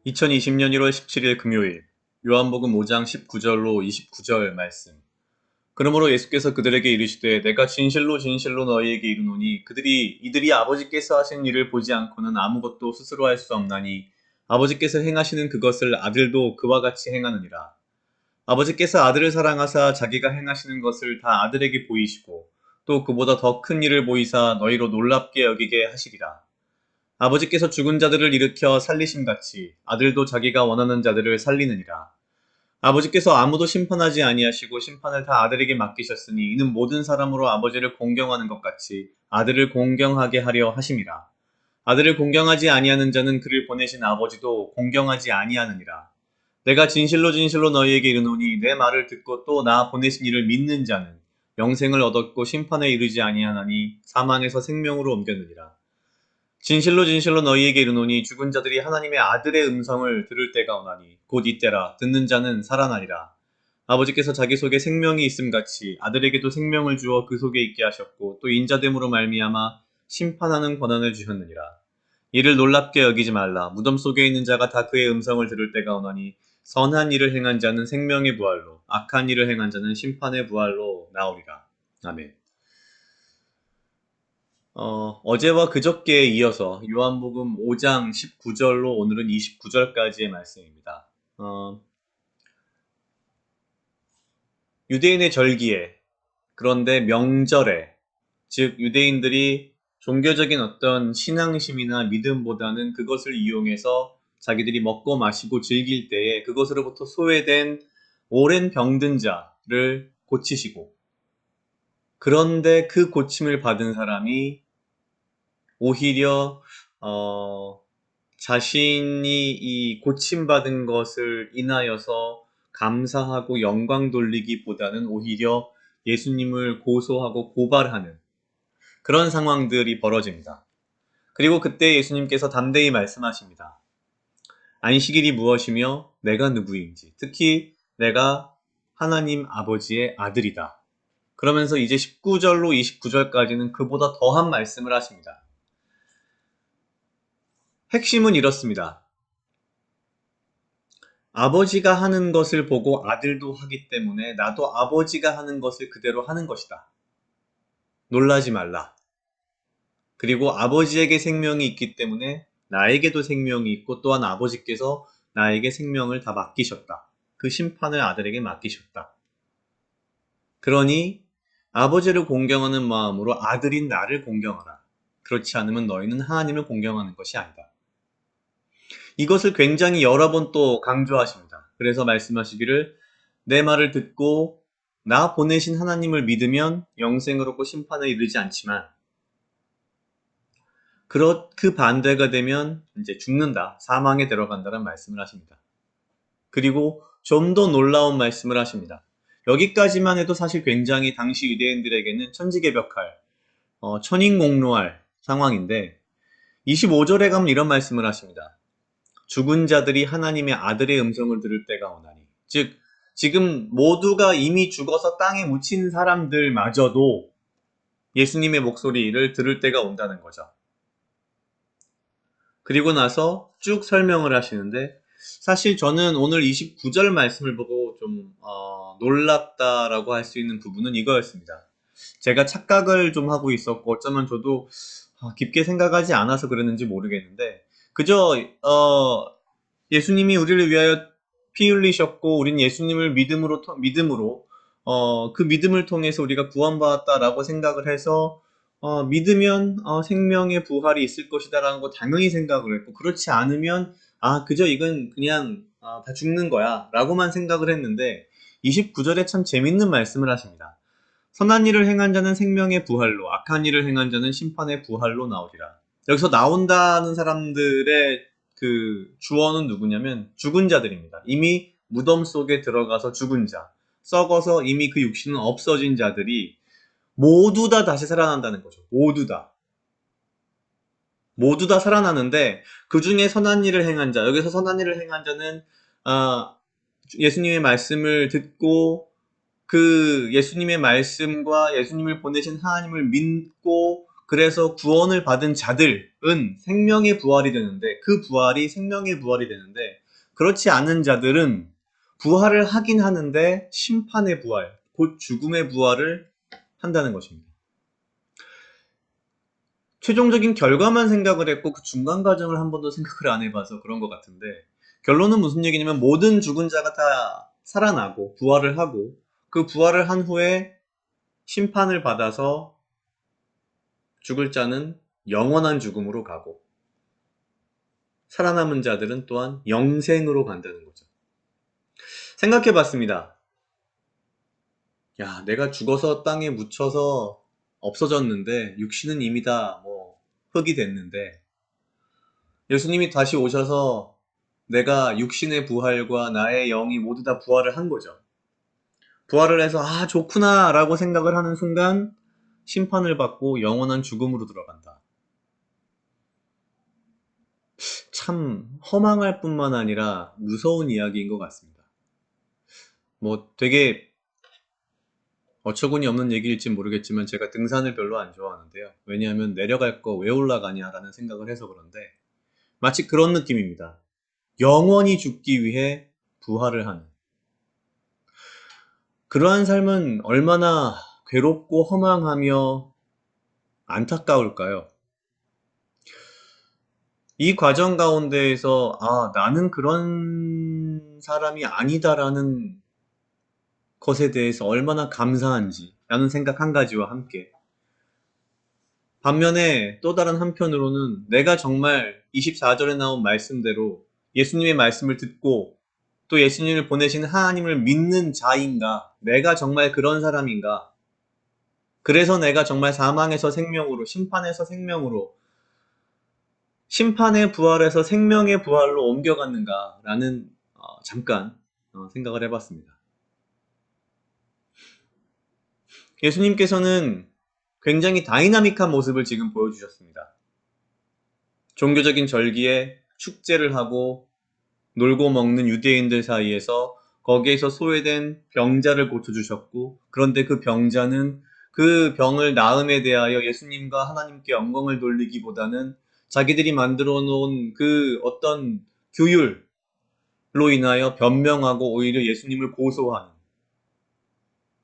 2020년 1월 17일 금요일 요한복음 5장 19절로 29절 말씀. 그러므로 예수께서 그들에게 이르시되 내가 진실로 진실로 너희에게 이르노니 이들이 아버지께서 하신 일을 보지 않고는 아무것도 스스로 할 수 없나니 아버지께서 행하시는 그것을 아들도 그와 같이 행하느니라. 아버지께서 아들을 사랑하사 자기가 행하시는 것을 다 아들에게 보이시고 또 그보다 더 큰 일을 보이사 너희로 놀랍게 여기게 하시리라. 아버지께서 죽은 자들을 일으켜 살리심같이 아들도 자기가 원하는 자들을 살리느니라. 아버지께서 아무도 심판하지 아니하시고 심판을 다 아들에게 맡기셨으니 이는 모든 사람으로 아버지를 공경하는 것 같이 아들을 공경하게 하려 하심이라. 아들을 공경하지 아니하는 자는 그를 보내신 아버지도 공경하지 아니하느니라. 내가 진실로 진실로 너희에게 이르노니 내 말을 듣고 또 나 보내신 이를 믿는 자는 영생을 얻었고 심판에 이르지 아니하나니 사망에서 생명으로 옮겼느니라. 진실로 진실로 너희에게 이르노니 죽은 자들이 하나님의 아들의 음성을 들을 때가 오나니 곧 이때라. 듣는 자는 살아나리라. 아버지께서 자기 속에 생명이 있음같이 아들에게도 생명을 주어 그 속에 있게 하셨고 또 인자됨으로 말미암아 심판하는 권한을 주셨느니라. 이를 놀랍게 여기지 말라. 무덤 속에 있는 자가 다 그의 음성을 들을 때가 오나니 선한 일을 행한 자는 생명의 부활로 악한 일을 행한 자는 심판의 부활로 나오리라. 아멘. 어제와 그저께에 이어서 요한복음 5장 19절로 오늘은 29절까지의 말씀입니다. 유대인의 절기에, 그런데 명절에, 즉 유대인들이 종교적인 어떤 신앙심이나 믿음보다는 그것을 이용해서 자기들이 먹고 마시고 즐길 때에 그것으로부터 소외된 오랜 병든 자를 고치시고, 그런데 그 고침을 받은 사람이 오히려 자신이 이 고침받은 것을 인하여서 감사하고 영광 돌리기보다는 오히려 예수님을 고소하고 고발하는 그런 상황들이 벌어집니다. 그리고 그때 예수님께서 담대히 말씀하십니다. 안식일이 무엇이며 내가 누구인지, 특히 내가 하나님 아버지의 아들이다. 그러면서 이제 19절로 29절까지는 그보다 더한 말씀을 하십니다. 핵심은 이렇습니다. 아버지가 하는 것을 보고 아들도 하기 때문에 나도 아버지가 하는 것을 그대로 하는 것이다. 놀라지 말라. 그리고 아버지에게 생명이 있기 때문에 나에게도 생명이 있고 또한 아버지께서 나에게 생명을 다 맡기셨다. 그 심판을 아들에게 맡기셨다. 그러니 아버지를 공경하는 마음으로 아들인 나를 공경하라. 그렇지 않으면 너희는 하나님을 공경하는 것이 아니다. 이것을 굉장히 여러 번 또 강조하십니다. 그래서 말씀하시기를 내 말을 듣고 나 보내신 하나님을 믿으면 영생을 얻고 심판에 이르지 않지만 그 반대가 되면 이제 죽는다. 사망에 들어간다는 말씀을 하십니다. 그리고 좀 더 놀라운 말씀을 하십니다. 여기까지만 해도 사실 굉장히 당시 유대인들에게는 천지개벽할, 천인공노할 상황인데 25절에 가면 이런 말씀을 하십니다. 죽은 자들이 하나님의 아들의 음성을 들을 때가 오나니. 즉 지금 모두가 이미 죽어서 땅에 묻힌 사람들마저도 예수님의 목소리를 들을 때가 온다는 거죠. 그리고 나서 쭉 설명을 하시는데 사실 저는 오늘 29절 말씀을 보고 좀 놀랍다라고 할 수 있는 부분은 이거였습니다. 제가 착각을 좀 하고 있었고 어쩌면 저도 깊게 생각하지 않아서 그랬는지 모르겠는데 그저 예수님이 우리를 위하여 피 흘리셨고 우린 예수님을 믿음으로 그 믿음을 통해서 우리가 구원받았다라고 생각을 해서 믿으면 생명의 부활이 있을 것이다라는 거 당연히 생각을 했고 그렇지 않으면 그저 이건 그냥 다 죽는 거야 라고만 생각을 했는데 29절에 참 재밌는 말씀을 하십니다. 선한 일을 행한 자는 생명의 부활로 악한 일을 행한 자는 심판의 부활로 나오리라. 여기서 나온다는 사람들의 그 주어는 누구냐면 죽은 자들입니다. 이미 무덤 속에 들어가서 죽은 자, 썩어서 이미 그 육신은 없어진 자들이 모두 다 다시 살아난다는 거죠. 모두 다. 모두 다 살아나는데 그 중에 선한 일을 행한 자, 여기서 선한 일을 행한 자는 예수님의 말씀을 듣고 그 예수님의 말씀과 예수님을 보내신 하나님을 믿고 그래서 구원을 받은 자들은 생명의 부활이 되는데, 그 부활이 생명의 부활이 되는데, 그렇지 않은 자들은 부활을 하긴 하는데 심판의 부활, 곧 죽음의 부활을 한다는 것입니다. 최종적인 결과만 생각을 했고 그 중간 과정을 한 번도 생각을 안 해봐서 그런 것 같은데, 결론은 무슨 얘기냐면 모든 죽은 자가 다 살아나고 부활을 하고, 그 부활을 한 후에 심판을 받아서 죽을 자는 영원한 죽음으로 가고, 살아남은 자들은 또한 영생으로 간다는 거죠. 생각해 봤습니다. 야, 내가 죽어서 땅에 묻혀서 없어졌는데, 육신은 이미 다 흙이 됐는데, 예수님이 다시 오셔서 내가 육신의 부활과 나의 영이 모두 다 부활을 한 거죠. 부활을 해서 아, 좋구나 라고 생각을 하는 순간 심판을 받고 영원한 죽음으로 들어간다. 참 허망할 뿐만 아니라 무서운 이야기인 것 같습니다. 되게 어처구니 없는 얘기일지 모르겠지만 제가 등산을 별로 안 좋아하는데요. 왜냐하면 내려갈 거 왜 올라가냐 라는 생각을 해서 그런데, 마치 그런 느낌입니다. 영원히 죽기 위해 부활을 하는 그러한 삶은 얼마나 괴롭고 허망하며 안타까울까요? 이 과정 가운데에서 아, 나는 그런 사람이 아니다라는 것에 대해서 얼마나 감사한지 라는 생각 한 가지와 함께, 반면에 또 다른 한편으로는 내가 정말 24절에 나온 말씀대로 예수님의 말씀을 듣고 또 예수님을 보내신 하나님을 믿는 자인가? 내가 정말 그런 사람인가? 그래서 내가 정말 사망에서 생명으로, 심판에서 생명으로, 심판의 부활에서 생명의 부활로 옮겨갔는가라는 잠깐 생각을 해봤습니다. 예수님께서는 굉장히 다이나믹한 모습을 지금 보여주셨습니다. 종교적인 절기에 축제를 하고 놀고 먹는 유대인들 사이에서 거기에서 소외된 병자를 고쳐주셨고, 그런데 그 병자는 그 병을 나음에 대하여 예수님과 하나님께 영광을 돌리기보다는 자기들이 만들어 놓은 그 어떤 규율로 인하여 변명하고 오히려 예수님을 고소하는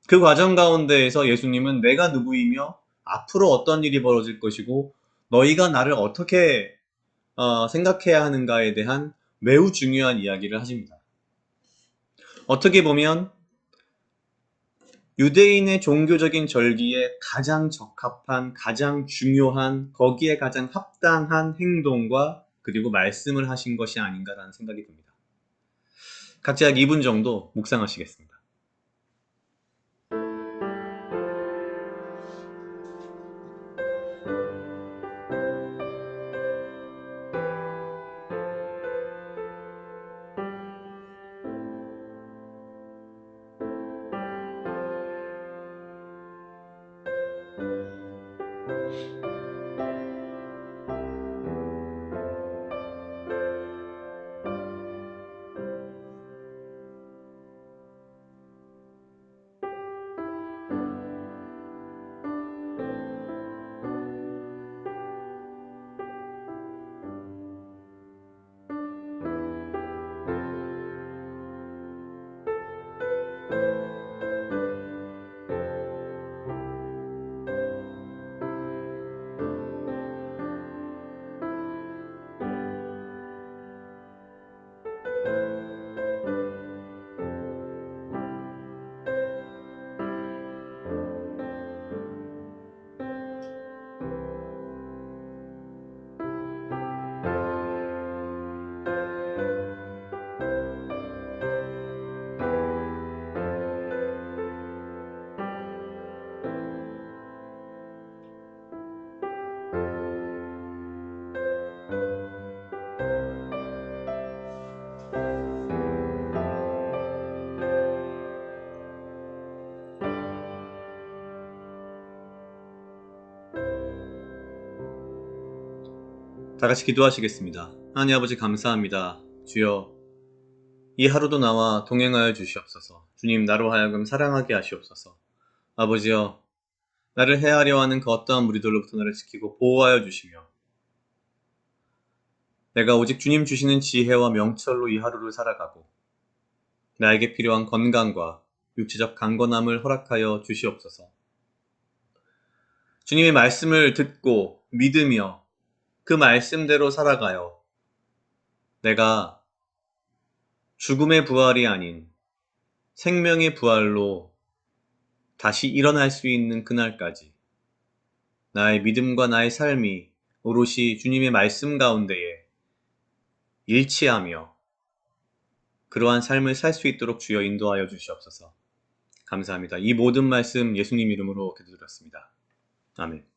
그 과정 가운데에서 예수님은 내가 누구이며 앞으로 어떤 일이 벌어질 것이고 너희가 나를 어떻게 생각해야 하는가에 대한 매우 중요한 이야기를 하십니다. 어떻게 보면 유대인의 종교적인 절기에 가장 적합한, 가장 중요한, 거기에 가장 합당한 행동과 그리고 말씀을 하신 것이 아닌가라는 생각이 듭니다. 각자 약 2분 정도 묵상하시겠습니다. 다 같이 기도하시겠습니다. 하나님 아버지 감사합니다. 주여, 이 하루도 나와 동행하여 주시옵소서. 주님, 나로 하여금 사랑하게 하시옵소서. 아버지여, 나를 해하려 하는 그 어떠한 무리들로부터 나를 지키고 보호하여 주시며 내가 오직 주님 주시는 지혜와 명철로 이 하루를 살아가고 나에게 필요한 건강과 육체적 강건함을 허락하여 주시옵소서. 주님의 말씀을 듣고 믿으며 그 말씀대로 살아가요. 내가 죽음의 부활이 아닌 생명의 부활로 다시 일어날 수 있는 그날까지 나의 믿음과 나의 삶이 오롯이 주님의 말씀 가운데에 일치하며 그러한 삶을 살 수 있도록 주여 인도하여 주시옵소서. 감사합니다. 이 모든 말씀 예수님 이름으로 기도드렸습니다. 아멘.